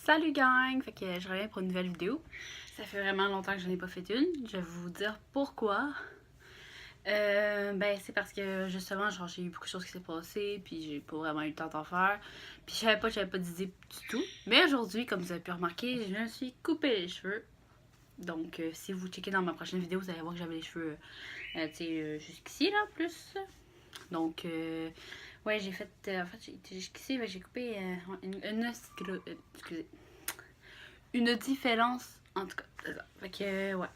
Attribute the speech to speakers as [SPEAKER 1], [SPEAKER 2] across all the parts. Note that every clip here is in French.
[SPEAKER 1] Salut gang! Fait que je reviens pour une nouvelle vidéo. Ça fait vraiment longtemps que je n'en ai pas fait une. Je vais vous dire pourquoi. Ben c'est parce que justement genre j'ai eu beaucoup de choses qui s'est passées puis j'ai pas vraiment eu le temps d'en faire. Puis j'avais pas d'idée du tout. Mais aujourd'hui, comme vous avez pu remarquer, je me suis coupé les cheveux. Donc si vous checkez dans ma prochaine vidéo, vous allez voir que j'avais les cheveux tu sais jusqu'ici là plus. Donc ouais, j'ai fait en fait j'ai été jusqu'ici, j'ai coupé excusez, une différence, en tout cas, c'est ça. Fait que, ouais.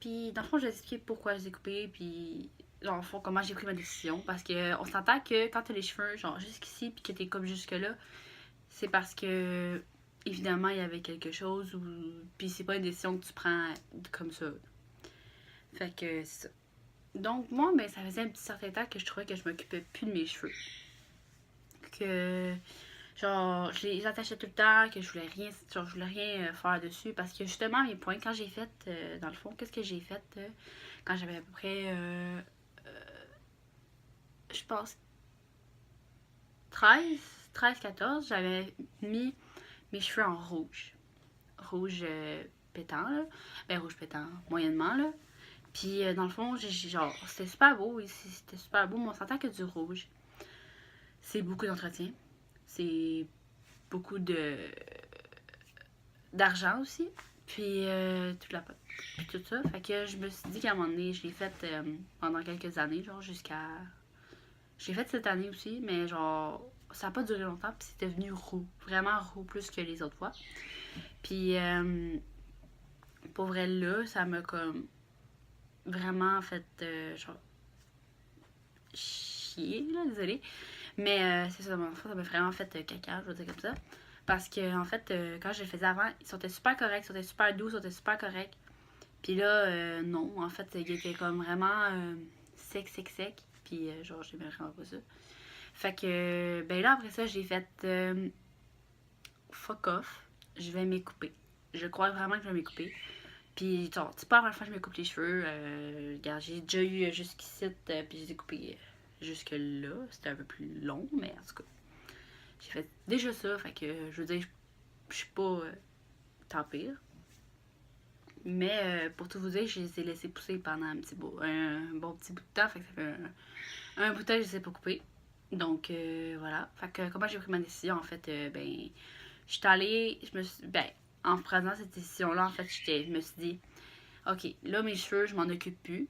[SPEAKER 1] Puis, dans le fond, je vais expliquer pourquoi je les ai coupés, puis, dans le fond, comment j'ai pris ma décision. Parce que on s'entend que quand t'as les cheveux, genre, jusqu'ici, puis que t'es comme jusque-là, c'est parce que, évidemment, il y avait quelque chose, ou. Puis, c'est pas une décision que tu prends comme ça. Fait que, c'est ça. Donc, moi, ben, ça faisait un petit certain temps que je trouvais que je m'occupais plus de mes cheveux. Que genre, je les attachais tout le temps, que je voulais rien faire dessus. Parce que justement, mes points, quand j'ai fait, dans le fond, qu'est-ce que j'ai fait quand j'avais à peu près, je pense, 13 14 j'avais mis mes cheveux en rouge. Rouge pétant, là. Ben, rouge pétant, moyennement, là. Puis, dans le fond, genre, c'était super beau, c'était super beau, mais on s'entend que du rouge, c'est beaucoup d'entretien. C'est beaucoup d'argent aussi. Puis toute la pote. Puis tout ça. Fait que je me suis dit qu'à un moment donné, je l'ai fait pendant quelques années, genre jusqu'à. Je l'ai fait cette année aussi, mais genre. Ça n'a pas duré longtemps, puis c'est devenu roux. Vraiment roux plus que les autres fois. Puis pour vrai, là, ça m'a comme. Vraiment fait. Genre. Chier, là, désolé. Mais c'est ça, ça m'a vraiment fait caca, je veux dire comme ça. Parce que, en fait, quand je le faisais avant, ils sont super corrects, ils sont super doux, ils sont super corrects. Puis là, non, en fait, il était comme vraiment sec. Puis genre, j'aimais vraiment pas ça. Fait que, ben là, après ça, j'ai fait fuck off, je vais m'écouper. Je crois vraiment que je vais m'écouper. Puis, genre, c'est pas la première fois que je me coupe les cheveux. Regarde, j'ai déjà eu jusqu'ici, puis j'ai coupé jusque-là. C'était un peu plus long, mais en tout cas, j'ai fait déjà ça. Fait que, je veux dire, je suis pas tant pire. Mais pour tout vous dire, je les ai laissés pousser pendant un bon petit bout de temps. Fait que ça fait un bout de temps que je les ai pas coupés. Donc voilà. Fait que comment j'ai pris ma décision, en fait, ben, je suis allée, ben, en prenant cette décision-là, en fait, je me suis dit, ok, là, mes cheveux, je m'en occupe plus.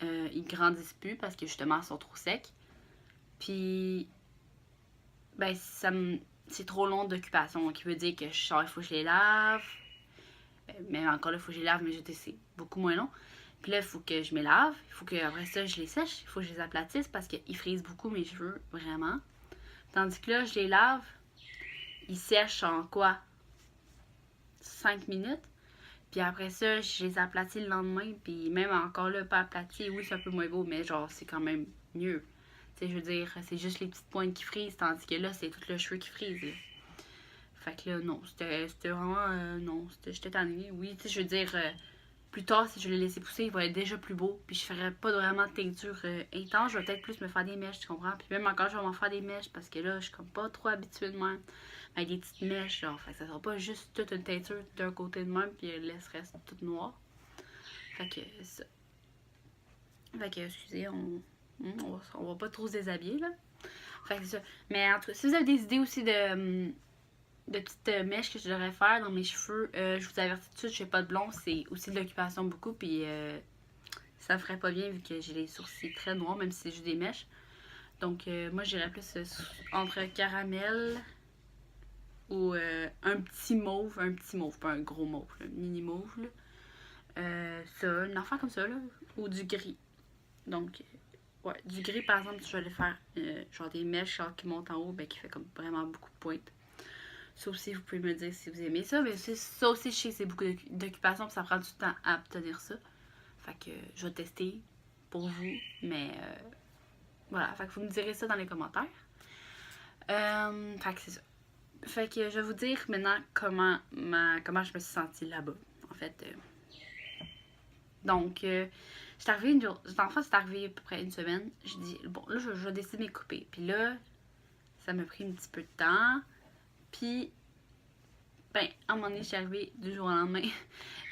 [SPEAKER 1] Ils grandissent plus parce que justement, ils sont trop secs. Puis, ben, c'est trop long d'occupation. Donc, il veut dire que genre, il faut que je les lave. Mais encore là, il faut que je les lave, mais je sais, c'est beaucoup moins long. Puis là, il faut que je me lave. Il faut que après ça, je les sèche. Il faut que je les aplatisse parce qu'ils frisent beaucoup mes cheveux, vraiment. Tandis que là, je les lave. Ils sèchent en quoi? 5 minutes. Puis après ça, je les aplatis le lendemain. Puis même encore là, pas aplati. Oui, c'est un peu moins beau, mais genre, c'est quand même mieux. Tu sais, je veux dire, c'est juste les petites pointes qui frisent. Tandis que là, c'est tout le cheveu qui frise. Là. Fait que là, non, c'était vraiment. Non, j'étais tannée. Oui, tu sais, je veux dire, plus tard, si je le laissais pousser, il va être déjà plus beau. Puis je ferais pas vraiment de teinture intense. Je vais peut-être plus me faire des mèches, tu comprends? Puis même encore, je vais m'en faire des mèches parce que là, je suis comme pas trop habituée de même. Avec des petites mèches, genre. Fait que ça sera pas juste toute une teinture d'un côté de même, puis le reste tout noir. Fait que ça. Fait que, excusez, on va pas trop se déshabiller, là. Fait que c'est ça. Mais en tout cas, si vous avez des idées aussi de petites mèches que je devrais faire dans mes cheveux, je vous avertis tout de suite, je fais pas de blond, c'est aussi de l'occupation beaucoup, puis ça me ferait pas bien vu que j'ai les sourcils très noirs, même si c'est juste des mèches. Donc moi j'irais plus entre caramel ou un petit mauve, pas un gros mauve, un mini mauve, là. Ça, une affaire comme ça, là, ou du gris. Donc, ouais, du gris par exemple, je vais aller faire genre des mèches genre, qui montent en haut, ben qui fait comme vraiment beaucoup de pointes. Ça aussi, vous pouvez me dire si vous aimez ça. Mais ça aussi, je sais que c'est beaucoup d'occupation, puis ça prend du temps à obtenir ça. Fait que je vais tester pour vous. Mais voilà, fait que vous me direz ça dans les commentaires. Fait que c'est ça. Fait que je vais vous dire maintenant comment je me suis sentie là-bas. En fait, donc, j'étais arrivée une journée. En fait, c'est arrivé à peu près une semaine. Je dis, bon, là, je vais décider de me couper. Puis là, ça m'a pris un petit peu de temps. Puis, ben, à un moment donné, j'étais arrivée du jour au lendemain.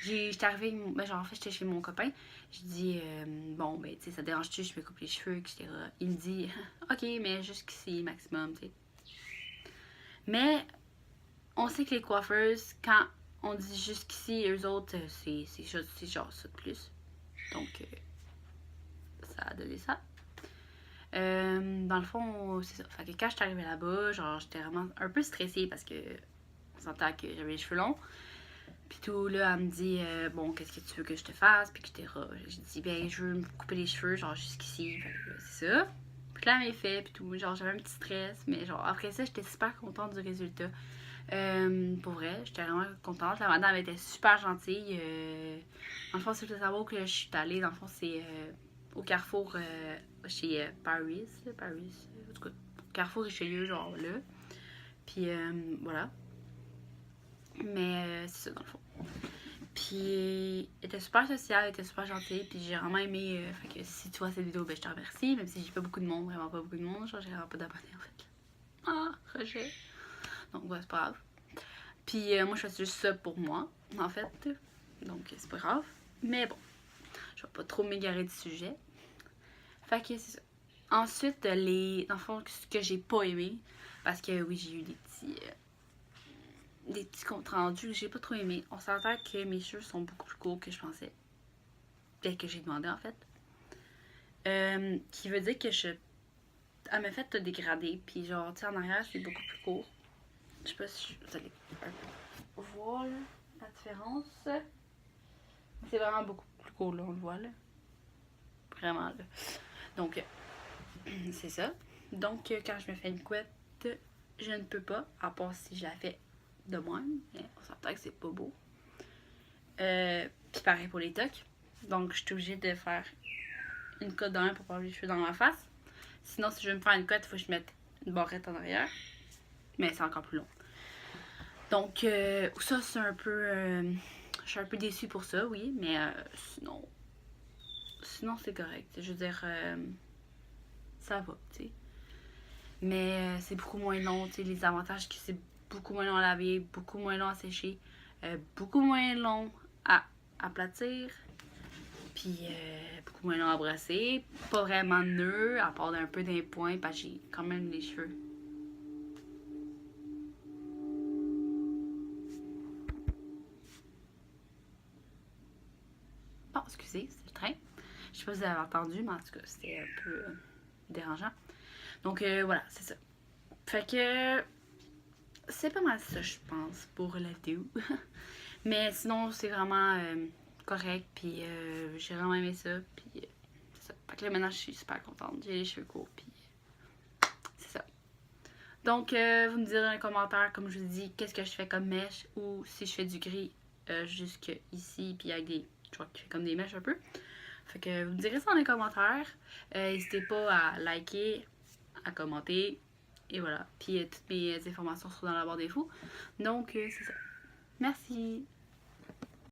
[SPEAKER 1] J'étais arrivée, ben, genre, en fait, j'étais chez mon copain. Je dis, bon, ben, tu sais, ça dérange-tu, je me coupe les cheveux, etc. Il me dit, ok, mais jusqu'ici, maximum, tu sais. Mais, on sait que les coiffeuses, quand on dit jusqu'ici, eux autres, c'est genre ça de plus. Donc, ça a donné ça. Dans le fond, c'est ça. Fait que quand j'étais arrivée là-bas, genre, j'étais vraiment un peu stressée parce que on s'entend que j'avais les cheveux longs. Puis tout, là, elle me dit, bon, qu'est-ce que tu veux que je te fasse? Puis etc. J'ai dit, ben, je veux me couper les cheveux, genre, jusqu'ici. Fait que c'est ça. Puis là, elle m'a fait, puis tout. Genre, j'avais un petit stress, mais genre, après ça, j'étais super contente du résultat. Pour vrai, j'étais vraiment contente. La madame était super gentille. Dans le fond, si tu veux savoir que je suis allée, dans le fond, c'est au Carrefour chez Paris. Paris, en tout cas, Carrefour Richelieu, genre là. Puis voilà. Mais c'est ça, dans le fond. Puis, elle était super sociale, elle était super gentille, puis j'ai vraiment aimé. Fait que si tu vois cette vidéo, ben je te remercie, même si j'ai pas beaucoup de monde, vraiment pas beaucoup de monde, genre j'ai vraiment pas d'abonnés en fait. Ah, rejet. Donc, ouais, c'est pas grave. Puis, moi je fais juste ça pour moi, en fait. Donc, c'est pas grave. Mais bon, je vais pas trop m'égarer du sujet. Fait que c'est ça. Ensuite, dans le fond, ce que j'ai pas aimé, parce que oui, j'ai eu des petits comptes rendus que j'ai pas trop aimé. On s'entend que mes cheveux sont beaucoup plus courts que je pensais. Peut-être que j'ai demandé en fait. Qui veut dire que elle m'a fait dégrader. Puis genre, tu sais, en arrière, c'est beaucoup plus court. Je sais pas si vous allez voir là, la différence. C'est vraiment beaucoup plus court là, on le voit là. Vraiment là. Donc, c'est ça. Donc, quand je me fais une couette, je ne peux pas, à part si je la fais de même. Mais on s'entend que c'est pas beau. Puis pareil pour les tocs. Donc, je suis obligée de faire une cotte dans un pour pas avoir les cheveux dans ma face. Sinon, si je veux me faire une cotte, il faut que je mette une barrette en arrière. Mais c'est encore plus long. Donc, ça, c'est un peu. Je suis un peu déçue pour ça, oui. Mais sinon. Sinon, c'est correct. Je veux dire. Ça va, tu sais. Mais c'est beaucoup moins long, tu sais. Les avantages, que c'est beaucoup moins long à laver, beaucoup moins long à sécher, beaucoup moins long à aplatir. Puis beaucoup moins long à brasser. Pas vraiment de nœuds, à part d'un peu d'un point, parce que j'ai quand même les cheveux. Bon, excusez, c'est le train. Je sais pas si vous avez entendu, mais en tout cas, c'était un peu dérangeant. Donc voilà, c'est ça. Fait que c'est pas mal ça, je pense, pour la vidéo. Mais sinon, c'est vraiment correct, puis j'ai vraiment aimé ça, puis c'est ça. Fait que là, maintenant, je suis super contente. J'ai les cheveux courts, puis c'est ça. Donc, vous me direz dans les commentaires, comme je vous dis, qu'est-ce que je fais comme mèche, ou si je fais du gris jusque ici, puis avec des, je vois que je fais comme des mèches un peu. Fait que vous me direz ça dans les commentaires. N'hésitez pas à liker, à commenter, et voilà. Puis toutes mes informations sont dans la barre d'infos. Donc, c'est ça. Merci!